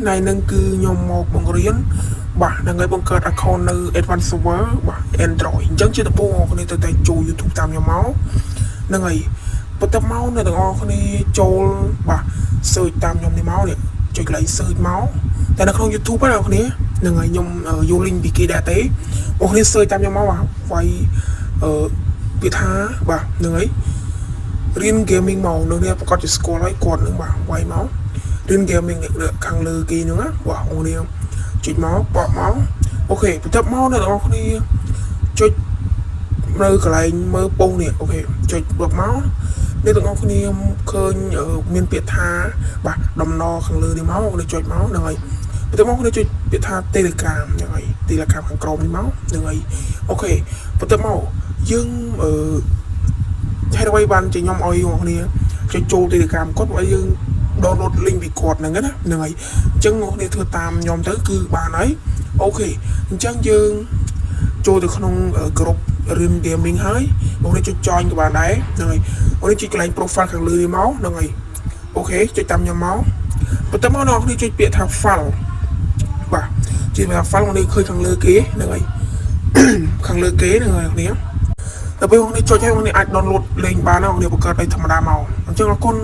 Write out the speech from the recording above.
này nâng cư nhom một bằng riêng bà là người bằng cờ accountនៅ Advanced Server បាទ Android អញ្ចឹងជាតពោគ្នាទៅតែចូល YouTube តាមខ្ញុំមកហ្នឹងហើយបន្ទាប់មកនៅទាំងអស់គ្នាចូលបាទ search តាមខ្ញុំនេះមកនេះចុចកន្លែង search មកតែនៅក្នុង YouTube ហ្នឹងអ្នកគ្នាហ្នឹងហើយខ្ញុំយក link ពីគេដែរទេបងគ្នា search តាមខ្ញុំមកបាទវាយពាក្យថាបាទហ្នឹងហើយរៀន gaming មកនៅនេះប្រកាសជាស្គាល់ហើយគាត់នឹងបាទវាយមករៀន gaming ខាងលើគេហ្នឹងណាបាទបងគ្នាចុចមកបកមកអូខេបន្ទាប់មកអ្នកនរគ្នាចុចនៅកន្លែងមើលពងនេះអូខេចុចបកមកអ្នកទាំងអស់គ្នាឃើញមានពាក្យថាបាទដំណខាងលើនេះមកអ្នកចុចមកហ្នឹងហើយបន្ទាប់មកគ្នាចុចពាក្យថា Telegram ហ្នឹងហើយ Telegram ខាងក្រោមនេះមកហ្នឹងហើយអូខេបន្ទាប់មកយើងហេតុអ្វីបានជាខ្ញុំឲ្យបងប្អូនចុចចូល Telegram គាត់ឲ្យយើង download link ពីគាត់ហ្នឹងណាហ្នឹងហើយអញ្ចឹងបងប្អូនធ្វើតាមខ្ញុំទៅគឺបានហើយអូខេអញ្ចឹងយើងចូលទៅក្នុង group រៀន gaming ហើយបងប្អូនចុច join ក៏បានដែរហ្នឹងហើយបងប្អូនចុចកន្លែង profile ខាងលើនេះមកហ្នឹងហើយអូខេចុចតាមខ្ញុំមកបន្ទាប់មកបងប្អូនចុចពាក្យថា file បាទជិះមក file បងប្អូនឃើញខាងលើគេហ្នឹងហើយខាងលើគេហ្នឹងហើយបងប្អូនដល់ពេលបងប្អូនចុចឲ្យបងប្អូនអាច download លេងបានណាបងប្អូនបង្កើតឲ្យធម្មតាមកអញ្ចឹងអរគុណ